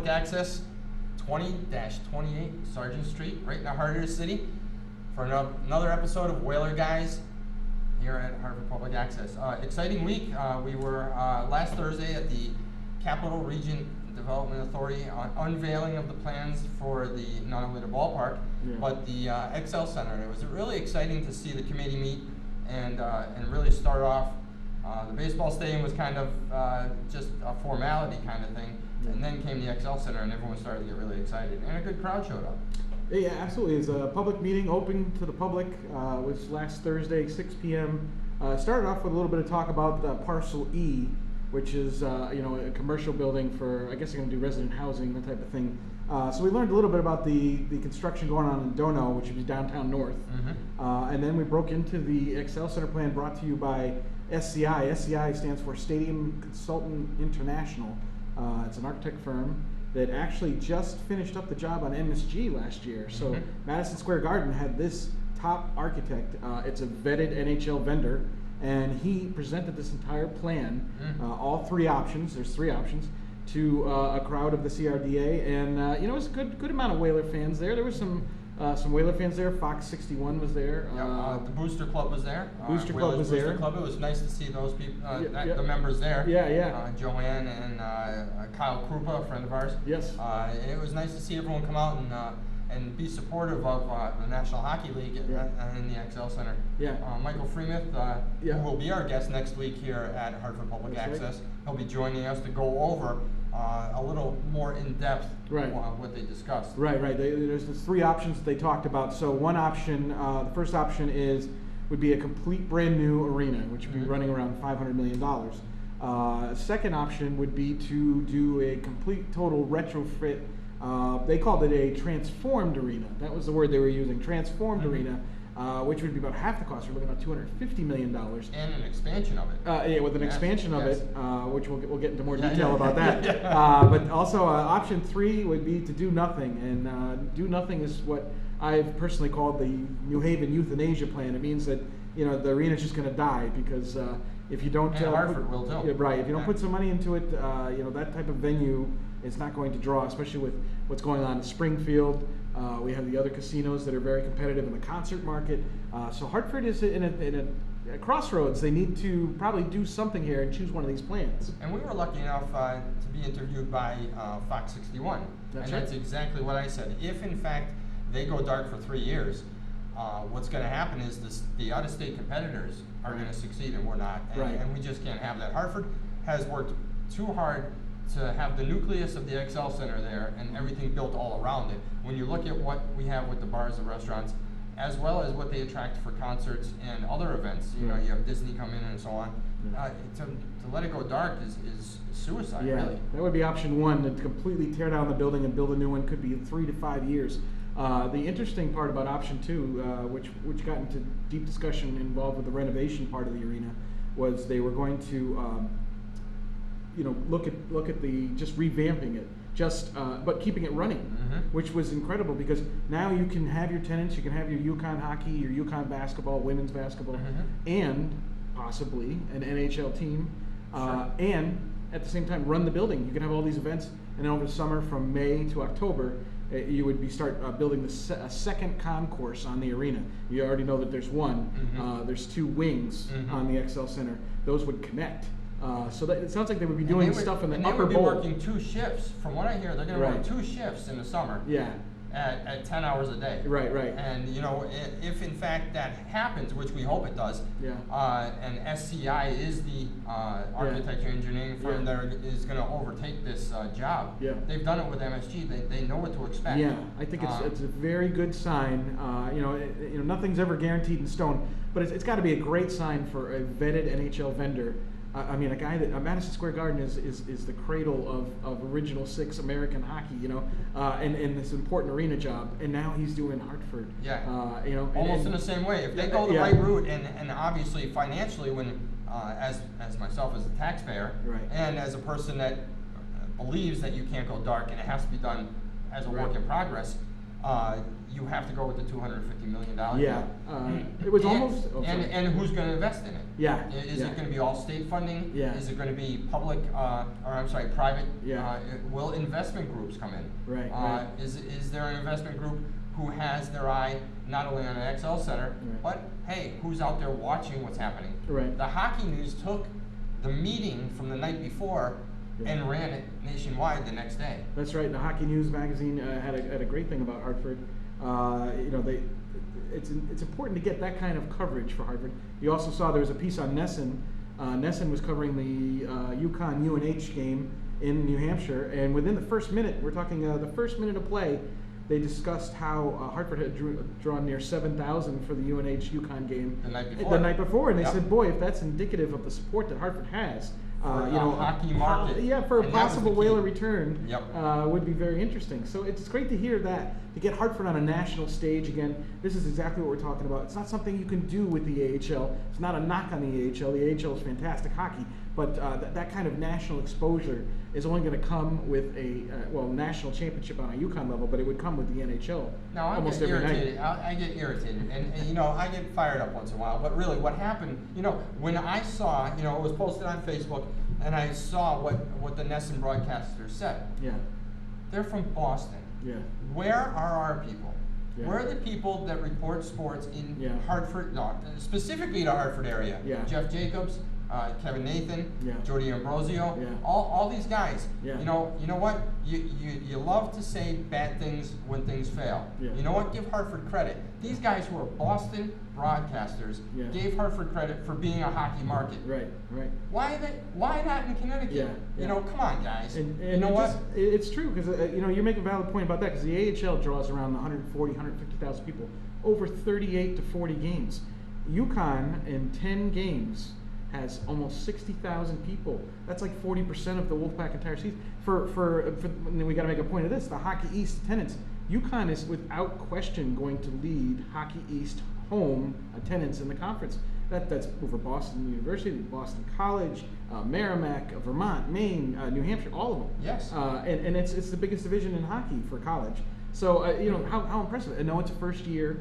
Public Access, 20-28 Sargent Street, right in the heart of the city, for another episode of Whaler Guys here at Hartford Public Access. Exciting week. We were last Thursday at the Capital Region Development Authority unveiling of the plans for not only the ballpark, but the Excel Center. And it was really exciting to see the committee meet and really start off. The baseball stadium was kind of just a formality kind of thing, and then came the Excel Center, and everyone started to get really excited, and a good crowd showed up. Yeah, absolutely. It's a public meeting, open to the public. It was last Thursday, 6 p.m. Started off with a little bit of talk about Parcel E, which is a commercial building for, I guess they're going to do resident housing, that type of thing. So we learned a little bit about the construction going on in Dono, which would be downtown north. And then we broke into the Excel Center plan brought to you by SCI. SCI stands for Stadium Consultant International. It's an architect firm that actually just finished up the job on MSG last year. So Madison Square Garden had this top architect. It's a vetted NHL vendor, and he presented this entire plan, all three options. There's three options to a crowd of the CRDA, and it was a good amount of Whaler fans there. There was some Whaler fans there. Fox 61 was there. The Booster Club was there. Booster Club was there. Booster Club. It was nice to see those people, the members there. Joanne and Kyle Krupa, a friend of ours. Yes. It was nice to see everyone come out and be supportive of the National Hockey League and the Excel Center. Michael Freemuth, who will be our guest next week here at Hartford Public Access, he'll be joining us to go over a little more in depth what they discussed. There's three options that they talked about. So one option, the first option would be a complete brand new arena, which would be running around $500 million. Second option would be to do a complete total retrofit. They called it a transformed arena. That was the word they were using, transformed arena. Which would be about half the cost. We're looking at $250 million. And an expansion of it. With an expansion of it, which we'll get into more detail about that. But also option three would be to do nothing. And do nothing is what I've personally called the New Haven euthanasia plan. It means that the arena's just going to die because if you don't... And Hartford will too. If you don't put some money into it, that type of venue is not going to draw, especially with what's going on in Springfield. We have the other casinos that are very competitive in the concert market. So Hartford is in a crossroads. They need to probably do something here and choose one of these plans. And we were lucky enough to be interviewed by Fox 61. That's exactly what I said. If in fact they go dark for 3 years, what's going to happen is the out-of-state competitors are going to succeed and we're not. And we just can't have that. Hartford has worked too hard to have the nucleus of the Excel Center there and everything built all around it. When you look at what we have with the bars and restaurants, as well as what they attract for concerts and other events, you have Disney come in and so on, to let it go dark is suicide, really. That would be option one, to completely tear down the building and build a new one. Could be 3 to 5 years. The interesting part about option two, which got into deep discussion involved with the renovation part of the arena, was they were going to look at the just revamping it, but keeping it running, which was incredible because now you can have your tenants, you can have your UConn hockey, your UConn basketball, women's basketball, and possibly an NHL team, and at the same time run the building. You can have all these events, and then over the summer from May to October, you would start building a second concourse on the arena. You already know that there's one. There's 2 wings on the Excel Center. Those would connect. So it sounds like they would be doing stuff in the upper bowl. They would be working 2 shifts. From what I hear, they're going to work 2 shifts in the summer. At 10 hours a day. And if in fact that happens, which we hope it does, and SCI is the architecture engineering firm that is going to overtake this job. They've done it with MSG. They know what to expect. I think it's a very good sign. Nothing's ever guaranteed in stone, but it's got to be a great sign for a vetted NHL vendor. I mean, a guy that Madison Square Garden is the cradle of Original Six American hockey, and this important arena job, and now he's doing Hartford. Almost in the same way. If they go the right route, and obviously financially, when as myself as a taxpayer, and as a person that believes that you can't go dark and it has to be done as a work in progress, you have to go with the $250 million Yeah, deal. it was And- almost. Oh, sorry. and who's going to invest in it? Yeah, Is yeah. it going to be all state funding? Yeah. Is it going to be public, private? Yeah. Will investment groups come in? Right, right. Is there an investment group who has their eye not only on an XL Center, Right. but hey, who's out there watching what's happening? Right. The Hockey News took the meeting from the night before Yeah. and ran it nationwide the next day. That's right. The Hockey News magazine had a great thing about Hartford. It's important to get that kind of coverage for Hartford. You also saw there was a piece on Nesson. Nesson was covering the UConn UNH game in New Hampshire, and within the first minute, we're talking the first minute of play, they discussed how Hartford had drawn near 7,000 for the UNH UConn game The night before. The night before, and they Yep. said, "Boy, if that's indicative of the support that Hartford has, For a hockey market. yeah, for a And that was possible the key. Whaler return, Yep. would be very interesting." So it's great to hear that, to get Hartford on a national stage again. This is exactly what we're talking about. It's not something you can do with the AHL. It's not a knock on the AHL. The AHL is fantastic hockey, but that kind of national exposure is only going to come with a national championship on a UConn level, but it would come with the NHL Now I almost get every irritated. night. I get irritated, and I get fired up once in a while. But really, what happened? When I saw, it was posted on Facebook, and I saw what the Nesson broadcaster said. Yeah, They're from Boston. yeah, Where are our people? Yeah. Where are the people that report sports in Yeah. Hartford, no, specifically the Hartford area? Yeah. Jeff Jacobs, Kevin Nathan, Yeah. Jody Ambrosio, Yeah. all these guys. Yeah. You know what? You love to say bad things when things fail. Yeah. You know what? Give Hartford credit. These guys who are Boston broadcasters Yeah. gave Hartford credit for being a hockey market. right, right. Why not in Connecticut? Yeah, yeah. Come on, guys. And you know what? It's true, because you make a valid point about that, because the AHL draws around 140, 150,000 people over 38 to 40 games. UConn in 10 games has almost 60,000 people. That's like 40% of the Wolfpack entire season. And we got to make a point of this: the Hockey East attendance. UConn is without question going to lead Hockey East home attendance in the conference. That's over Boston University, Boston College, Merrimack, Vermont, Maine, New Hampshire, all of them. Yes. And it's the biggest division in hockey for college. So how impressive. I know it's a first year,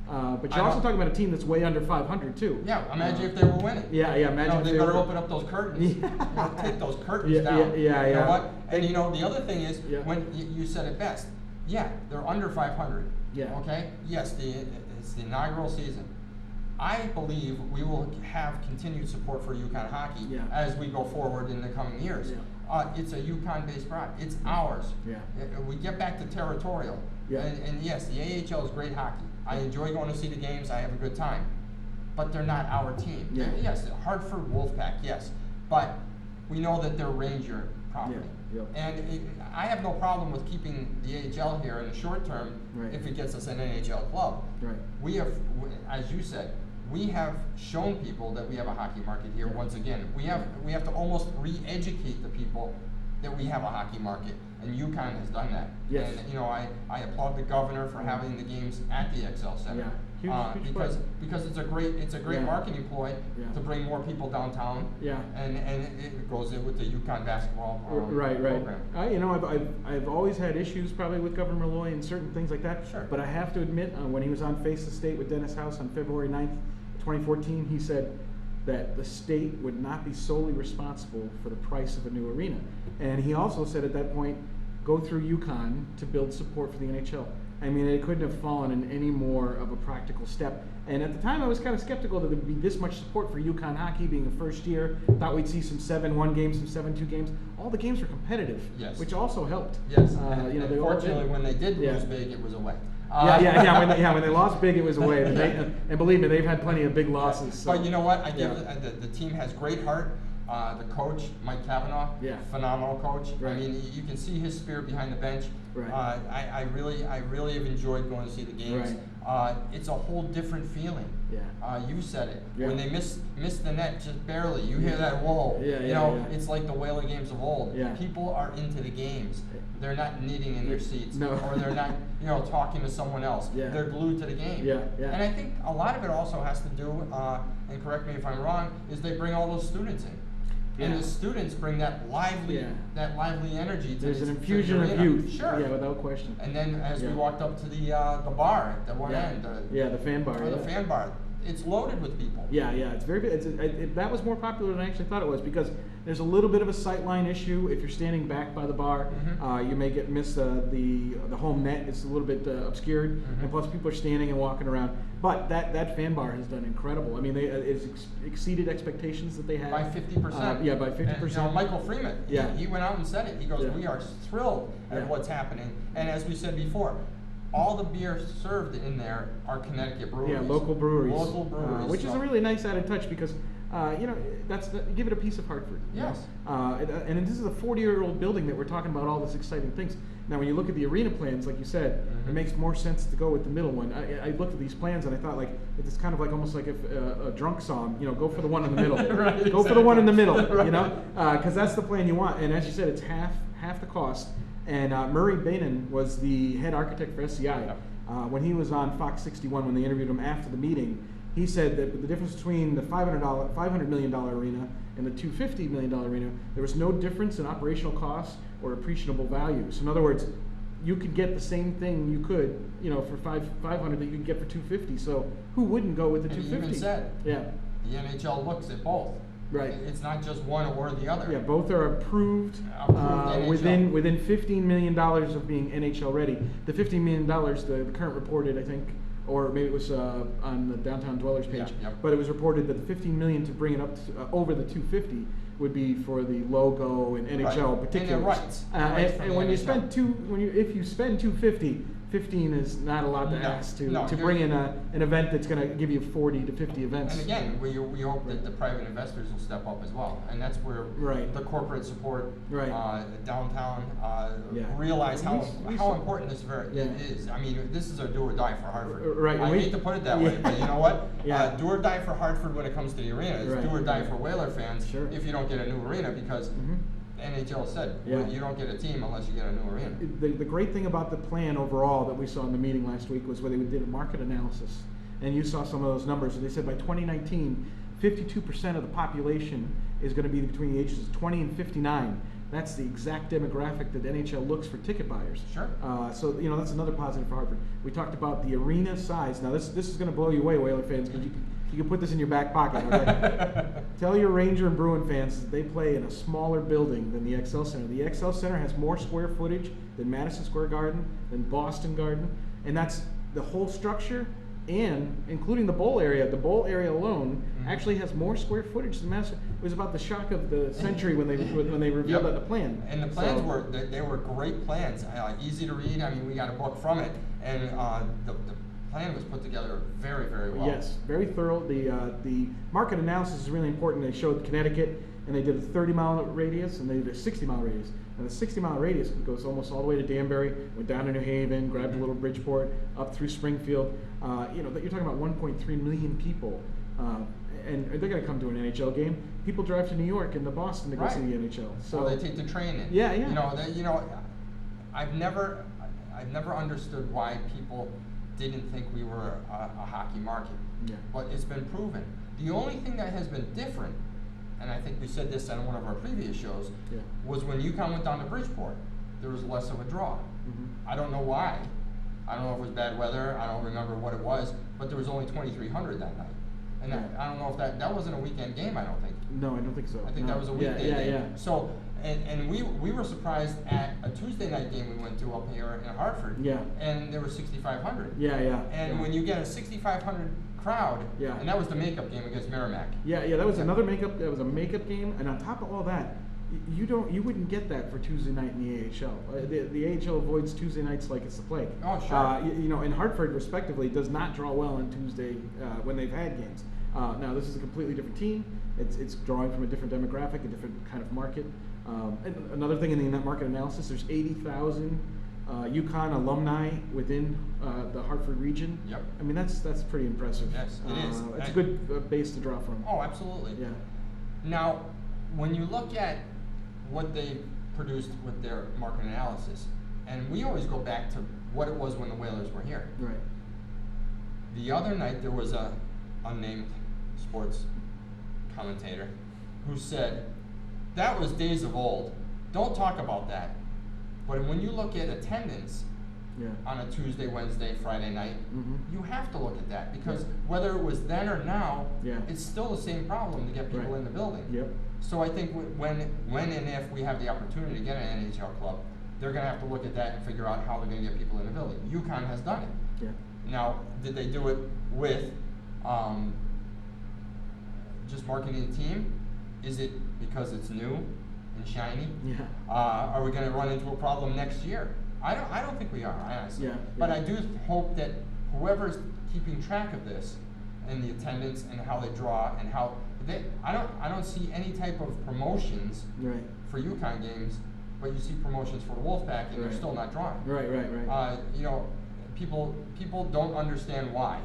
but you're also talking about a team that's way under 500 too. Yeah, imagine if they were winning. Yeah, imagine if they they better were- open up those curtains. Yeah. Take those curtains Yeah, down. yeah, You know yeah. what? And the other thing is, Yeah. when you said it best, yeah, they're under 500. Yeah. Okay? Yes, it's the inaugural season. I believe we will have continued support for UConn hockey Yeah. as we go forward in the coming years. Yeah. It's a UConn-based product. It's ours. Yeah. We get back to territorial. Yeah. And yes, the AHL is great hockey. I enjoy going to see the games. I have a good time. But they're not our team. Yeah. Yes, Hartford Wolfpack, yes. But we know that they're Ranger property. Yeah. Yeah. And I have no problem with keeping the AHL here in the short term Right. if it gets us an NHL club. Right. We have, as you said, we have shown people that we have a hockey market here. Yeah. Once again, we have to almost re-educate the people that we have a hockey market, and UConn has done that. Yes. And I applaud the governor for having the games at the XL Center. Yeah. Huge Because it's a great Yeah. marketing ploy Yeah. to bring more people downtown. Yeah. And it goes in with the UConn basketball Right. program. I've always had issues probably with Governor Malloy and certain things like that. Sure. But I have to admit, when he was on Face the State with Dennis House on February 9th, 2014, he said that the state would not be solely responsible for the price of a new arena. And he also said at that point, go through UConn to build support for the NHL. I mean, it couldn't have fallen in any more of a practical step. And at the time, I was kind of skeptical that there would be this much support for UConn hockey being the first year. Thought we'd see some 7-1 games, some 7-2 games. All the games were competitive, Yes. which also helped. Yes. And And they all did. fortunately, when they did Yeah. lose big, it was away. When they lost big, it was away. And believe me, they've had plenty of big losses. So. But you know what? I give Yeah. the team has great heart. The coach, Mike Cavanaugh, Yeah. phenomenal coach. Right. I mean, you can see his spirit behind the bench. Right. I really have enjoyed going to see the games. It's a whole different feeling. Yeah. You said it. Yeah. When they miss the net just barely, you hear that whoa. Yeah, yeah. It's like the Whaler games of old. Yeah. People are into the games. They're not knitting in their seats, No. or they're not, talking to someone else. Yeah. They're glued to the game. Yeah, yeah. And I think a lot of it also has to do, and correct me if I'm wrong, is they bring all those students in. And the students bring that lively energy to There's the an infusion arena. of youth. Sure. Yeah, without question. And then as we walked up to the bar at the one end, the fan bar. the fan bar, it's loaded with people. Yeah, it's very big. That was more popular than I actually thought it was, because there's a little bit of a sightline issue. If you're standing back by the bar, you may miss the home net. It's a little bit obscured, and plus people are standing and walking around. But that fan bar has done incredible. I mean, it's exceeded expectations that they had. By 50%. Yeah, by 50%. Michael Freeman, he went out and said it. He goes, we are thrilled at what's happening. And as we said before, all the beer served in there are Connecticut breweries. Yeah, local breweries. Local breweries. Which is a really nice added touch, because give it a piece of Hartford. Yes. And this is a 40-year-old building that we're talking about all this exciting things. Now, when you look at the arena plans, like you said, it makes more sense to go with the middle one. I looked at these plans and I thought, like, it's kind of like almost like a drunk song. Go for the one in the middle. Right, go for the one in the middle. Because that's the plan you want. And as you said, it's half the cost. And Murray Bainan was the head architect for SCI. When he was on Fox 61, when they interviewed him after the meeting, he said that the difference between the $500 million arena and the $250 million arena, there was no difference in operational costs or appreciable value. So in other words, you could get the same thing you could, for $500 that you could get for $250. So who wouldn't go with the $250? He even said, the NHL looks at both. Right. It's not just one or the other. Yeah, both are approved within $15 million of being NHL ready. The $15 million, the current reported, I think, or maybe it was on the Downtown Dwellers page, but it was reported that the $15 million to bring it up to, over the $250 would be for the logo and NHL particulars. And the rights. And when you spend if you spend $250, 15 is not a lot to ask to bring in an event that's going to give you 40 to 50 events. And again, we hope that the private investors will step up as well, and that's where the corporate support, downtown, realize how important this is. I mean, this is a do or die for Hartford. I hate to put it that way, but you know what? Do or die for Hartford when it comes to the arena is do or die for Whaler fans if you don't get a new arena, because the NHL said you don't get a team unless you get a new arena. The great thing about the plan overall that we saw in the meeting last week was where they did a market analysis, and you saw some of those numbers. And they said by 2019, 52% of the population is going to be between the ages of 20 and 59. That's the exact demographic that NHL looks for ticket buyers. Sure. So that's another positive for Hartford. We talked about the arena size. Now this is going to blow you away, Whaler fans, because you can put this in your back pocket. Okay? Tell your Ranger and Bruin fans that they play in a smaller building than the XL Center. The XL Center has more square footage than Madison Square Garden, than Boston Garden, and that's the whole structure, and including the bowl area. The bowl area alone actually has more square footage than Madison. It was about the shock of the century when they revealed that the plan. And the plans were great plans, easy to read. I mean, we got a book from it, and the plan was put together very, very well. Yes, very thorough. The market analysis is really important. They showed Connecticut, and they did a 30-mile radius, and they did a 60-mile radius. And the 60-mile radius goes almost all the way to Danbury, went down to New Haven, grabbed a little Bridgeport, up through Springfield. You're talking about 1.3 million people, and they're going to come to an NHL game. People drive to New York and to Boston to go see the NHL. So they take the train in. Yeah. I've never understood why people didn't think we were a hockey market. But it's been proven. The only thing that has been different, and I think we said this on one of our previous shows, was when UConn went down to Bridgeport, there was less of a draw. I don't know why. I don't know if it was bad weather. I don't remember what it was, but there was only 2,300 that night. And I don't know if that wasn't a weekend game, I don't think. No, I don't think so. I think that was a weekday game. So, and we were surprised at a Tuesday night game we went to up here in Hartford. And there were 6,500. And when you get a 6,500 crowd, and that was the makeup game against Merrimack. That was another makeup. That was a makeup game, and on top of all that, you wouldn't get that for Tuesday night in the AHL. The AHL avoids Tuesday nights like it's the plague. Oh, sure. And Hartford, respectively, does not draw well on Tuesday when they've had games. Now, this is a completely different team. It's drawing from a different demographic, a different kind of market. And another thing in the market analysis, there's 80,000 UConn alumni within the Hartford region. I mean, that's pretty impressive. Yes, it is. It's a good base to draw from. Oh, absolutely. Now, when you look at what they produced with their market analysis, and we always go back to what it was when the Whalers were here. The other night there was a unnamed sports commentator who said that was days of old. Don't talk about that. But when you look at attendance on a Tuesday, Wednesday, Friday night, you have to look at that because whether it was then or now, it's still the same problem to get people in the building. So I think when and if we have the opportunity to get an NHL club, they're going to have to look at that and figure out how they're going to get people in the building. UConn has done it. Now, did they do it with just marketing the team? Is it because it's new and shiny? Are we going to run into a problem next year? I don't think we are, honestly. But I do hope that whoever's keeping track of this and the attendance and how they draw and how I don't see any type of promotions for UConn games, but you see promotions for the Wolfpack and they're still not drawing. You know, people don't understand why.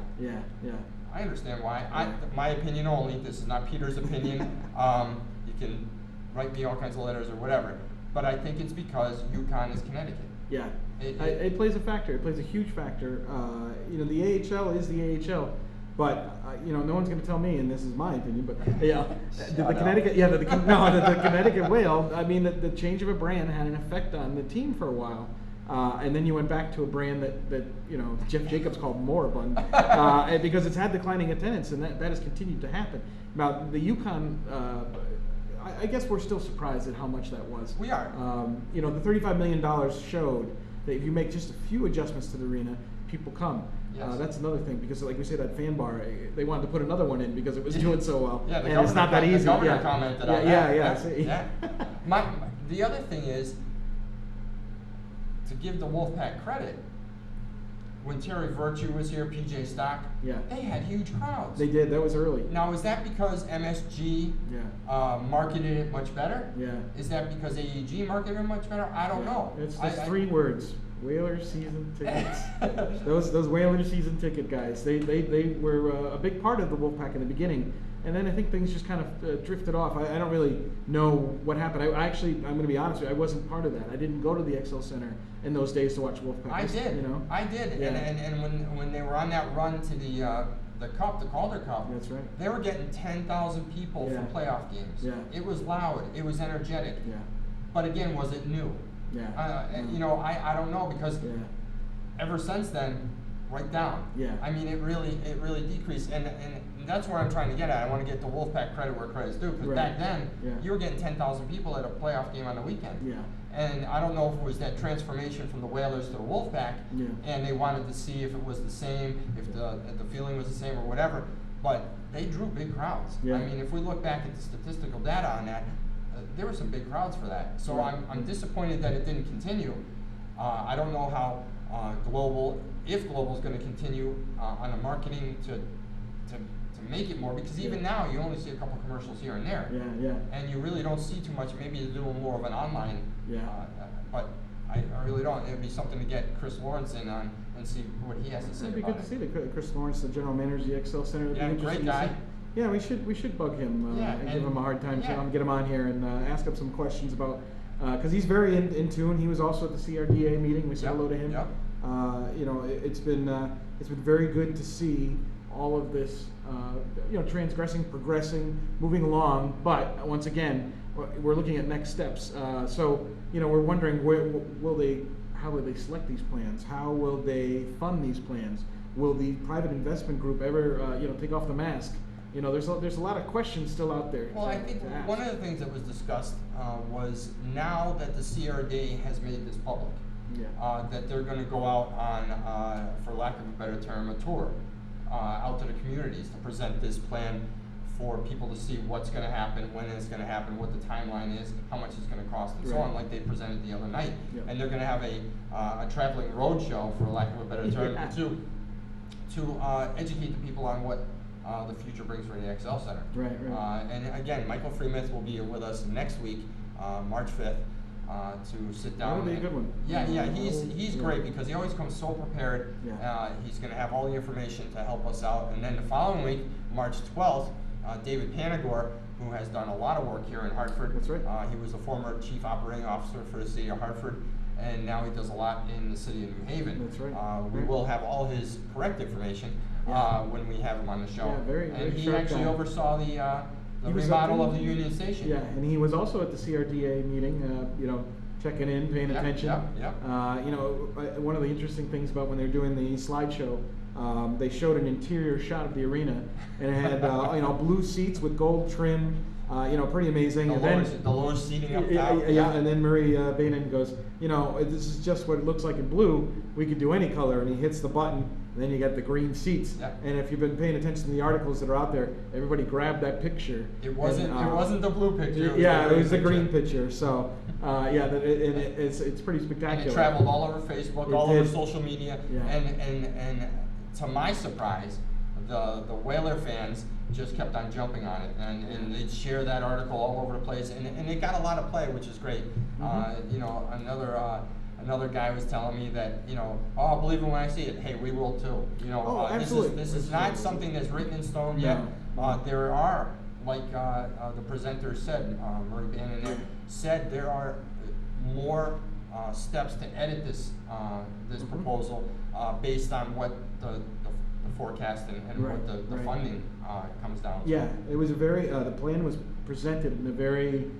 I understand why. My opinion only. This is not Peter's opinion. You can write me all kinds of letters or whatever, but I think it's because UConn is Connecticut. It plays a factor. It plays a huge factor. You know, the AHL is the AHL, but you know, no one's going to tell me, and this is my opinion. But the Connecticut Whale. I mean, the change of a brand had an effect on the team for a while. And then you went back to a brand that you know Jeff Jacobs called moribund because it's had declining attendance, and that has continued to happen. Now the UConn, I guess we're still surprised at how much that was. We are. You know, the $35 million showed that if you make just a few adjustments to the arena, people come. That's another thing because, like we say, that fan bar, they wanted to put another one in because it was doing so well. And it's not that easy. The governor commented on that. The other thing is, to give the Wolfpack credit, when Terry Virtue was here, PJ Stock, they had huge crowds. They did. That was early. Now, is that because MSG marketed it much better? Is that because AEG marketed it much better? I don't know. It's just three words: Whaler season tickets. those Whaler season ticket guys. They were a big part of the Wolfpack in the beginning. And then I think things just kind of drifted off. I don't really know what happened. I'm going to be honest with you, I wasn't part of that. I didn't go to the XL Center in those days to watch Wolfpack. I did. You know? I did. And when they were on that run to the Cup, the Calder Cup, that's right. They were getting 10,000 people for playoff games. It was loud. It was energetic. But again, was it new? You know, I don't know because ever since then, right down. I mean, it really decreased, and that's where I'm trying to get at. I want to get the Wolfpack credit where credit's due, because back then you were getting 10,000 people at a playoff game on the weekend. And I don't know if it was that transformation from the Whalers to the Wolfpack, and they wanted to see if it was the same, if the feeling was the same or whatever. But they drew big crowds. I mean, if we look back at the statistical data on that, there were some big crowds for that. So I'm disappointed that it didn't continue. I don't know how if Global's going to continue on the marketing to make it more, because even now you only see a couple commercials here and there, and you really don't see too much. Maybe you're doing more of an online, but I really don't. It'd be something to get Chris Lawrence in on and see what he has to say. It'd be good to see Chris Lawrence, the general manager of the XL Center. Great guy. Yeah, we should bug him and give him a hard time. Get him on here and ask him some questions about because he's very in tune. He was also at the CRDA meeting. We said hello to him. You know, it's been very good to see all of this, you know, transgressing, progressing, moving along. But once again, we're looking at next steps. So, you know, we're wondering how will they select these plans? How will they fund these plans? Will the private investment group ever, you know, take off the mask? You know, there's a lot of questions still out there. Well, I think one of the things that was discussed was now that the CRDA has made this public, that they're going to go out on, for lack of a better term, a tour out to the communities to present this plan for people to see what's going to happen, when it's going to happen, what the timeline is, how much it's going to cost, and so on, like they presented the other night. And they're going to have a traveling road show, for lack of a better term, to educate the people on what the future brings for the XL Center. And again, Michael Freemouth will be with us next week, March 5th, to sit down. That'll be a good one. He's great because he always comes so prepared. He's going to have all the information to help us out. And then the following week, March 12th, David Panagore, who has done a lot of work here in Hartford. That's right. He was the former chief operating officer for the city of Hartford, and now he does a lot in the city of New Haven. That's right. We will have all his correct information when we have him on the show. Very and he sharp actually guy. oversaw the remodel of the Union Station. Yeah, and he was also at the CRDA meeting, checking in, paying attention. One of the interesting things about when they were doing the slideshow, they showed an interior shot of the arena, and it had blue seats with gold trim. Pretty amazing. The lower seating up top. Yeah, and then Murray Bainan goes, this is just what it looks like in blue. We could do any color, and he hits the button, and then you get the green seats. Yeah. And if you've been paying attention to the articles that are out there, everybody grabbed that picture. It wasn't the blue picture. It was the green picture. So it's pretty spectacular. And it traveled all over Facebook, all over social media, Yeah. and to my surprise, the Whaler fans just kept on jumping on it, and they'd share that article all over the place, and it got a lot of play, which is great. Another guy was telling me that, I'll believe it when I see it. Hey, we will too. Absolutely. This is not something that's written in stone yet. There are, like the presenter said, Murray Bannon said, there are more steps to edit this proposal based on what the forecast and what the funding comes down to. Yeah, it was a very, the plan was presented in a very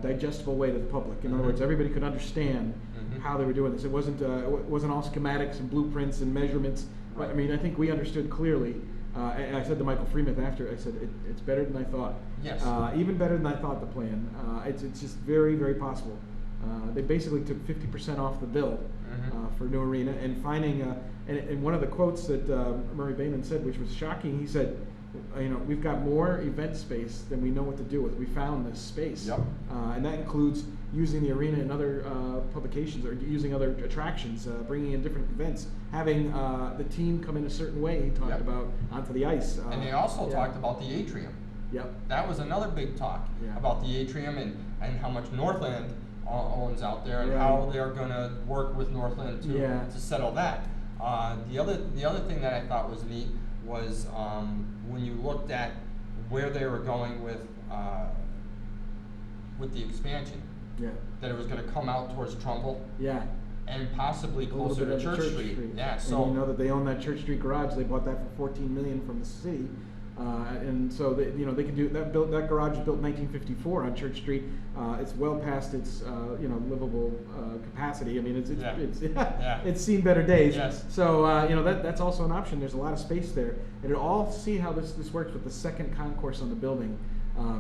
digestible way to the public. In other words, everybody could understand how they were doing this. It wasn't all schematics and blueprints and measurements. Right. I mean, I think we understood clearly. And I said to Michael Freeman after, I said, it's better than I thought. Yes. Even better than I thought, the plan. It's just very, very possible. They basically took 50% off the bill for new arena, and finding, and one of the quotes that Murray Bainan said, which was shocking, he said, we've got more event space than we know what to do with. We found this space. Yep. And that includes using the arena in other publications, or using other attractions, bringing in different events, having the team come in a certain way, he talked about, onto the ice. And they also talked about the atrium. Yep. That was another big talk about the atrium and how much Northland owns out there, and how they're going to work with Northland to settle that. The other thing that I thought was neat was when you looked at where they were going with the expansion. Yeah. That it was going to come out towards Trumbull. Yeah. And possibly closer to Church Street. Yeah. So and you know that they own that Church Street garage. They bought that for $14 million from the city. And so they can do that. That garage was built in 1954 on Church Street. It's well past its livable capacity. I mean, it's seen better days. Yes. So that's also an option. There's a lot of space there, and it'll all see how this works with the second concourse on the building,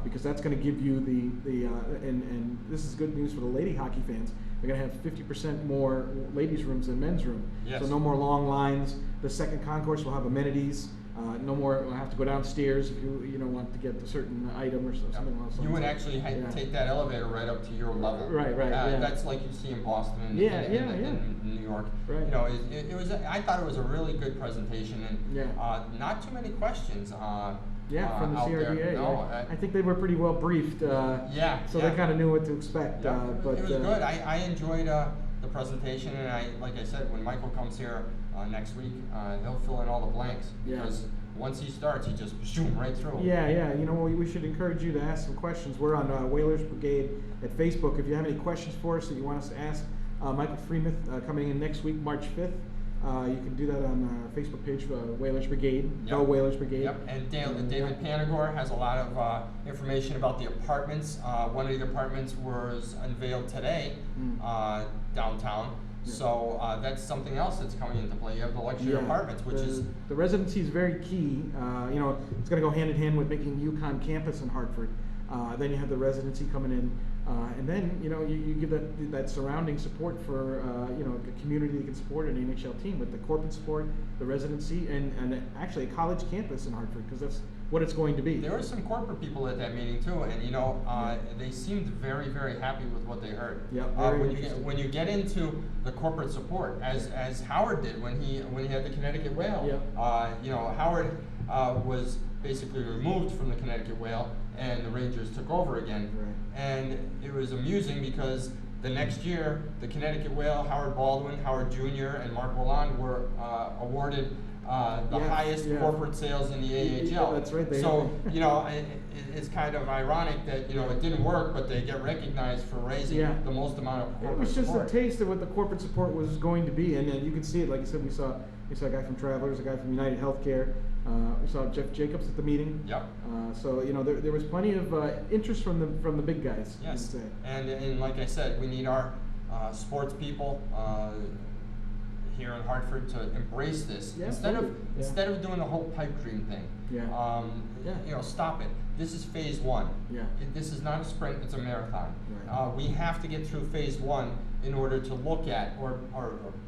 because that's going to give you and this is good news for the lady hockey fans. They're going to have 50% more ladies' rooms than men's room. Yes. So no more long lines. The second concourse will have amenities. No more. We'll have to go downstairs if you want to get a certain item or something else. You would actually take that elevator right up to your level. Right. That's like you see in Boston and in New York. Right. It was. I thought it was a really good presentation, and not too many questions. From the CRDA. No, I think they were pretty well briefed. So they kind of knew what to expect. But it was good. I enjoyed the presentation, and like I said, when Michael comes here next week, he'll fill in all the blanks, because once he starts, he just zoom right through. We should encourage you to ask some questions. We're on Whalers Brigade at Facebook. If you have any questions for us that you want us to ask Michael Freeman coming in next week, March 5th, you can do that on our Facebook page for Whalers Brigade, Go Whalers Brigade. Yep, and David Panagore has a lot of information about the apartments. One of the apartments was unveiled today downtown. So that's something else that's coming into play. You have the luxury apartments, which is... The residency is very key. It's going to go hand in hand with making UConn campus in Hartford. Then you have the residency coming in. And then, you give that surrounding support for, a community that can support an NHL team with the corporate support, the residency, and actually a college campus in Hartford, because that's what it's going to be. There were some corporate people at that meeting too, and they seemed very, very happy with what they heard. Yeah. When you get into the corporate support, as Howard did when he had the Connecticut Whale, Howard was basically removed from the Connecticut Whale, and the Rangers took over again. Right. And it was amusing because the next year, the Connecticut Whale, Howard Baldwin, Howard Jr., and Mark Rolland were awarded the highest corporate sales in the AHL. That's right. So, it's kind of ironic that, it didn't work, but they get recognized for raising the most amount of corporate support. It was just a taste of what the corporate support was going to be, and you can see it. Like you said, we saw a guy from Travelers, a guy from United Healthcare, We saw Jeff Jacobs at the meeting. Yep. So you know there was plenty of interest from the big guys. Yes. You'd say. And like I said, we need our sports people here in Hartford to embrace this Yeah, instead absolutely. Yeah. of doing the whole pipe dream thing. Yeah. Yeah. You know, stop it. This is phase one. Yeah. This is not a sprint; it's a marathon. Right. We have to get through phase one in order to look at or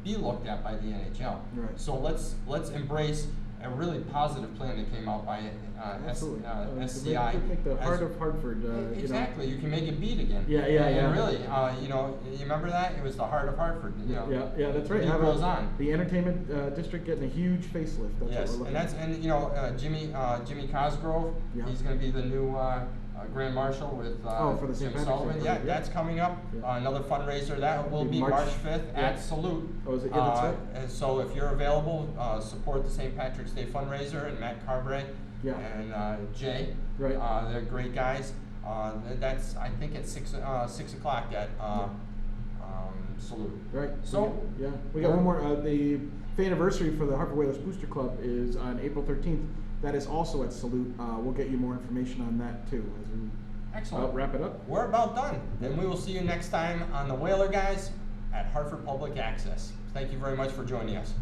be looked at by the NHL. Right. So let's embrace a really positive plan that came out by Absolutely. SCI. Make the heart as- of Hartford. Exactly, you can make it beat again. Yeah, yeah, and yeah. really, you know, you remember that? It was the heart of Hartford. You know, Yeah, that's right. It Have goes on. the entertainment district getting a huge facelift. That's Yes, what we're and looking at. you know, Jimmy Cosgrove. Yeah. He's going to be the new Grand Marshal with for the St. Jim Patrick's Sullivan. Day Yeah, parade, that's coming up. Yeah. Another fundraiser that will be March 5th yeah. at Salute. Oh, is it? Yeah, that's right. And so if you're available, support the St. Patrick's Day fundraiser and Matt Carberry Yeah. and Jay. Right. They're great guys. That's I think at 6 o'clock at Salute. Right. So yeah, we got one more. The anniversary for the Hartford Whalers Booster Club is on April 13th. That is also at Salute. We'll get you more information on that too as we excellent. wrap it up. We're about done. And we will see you next time on the Whaler Guys at Hartford Public Access. Thank you very much for joining us.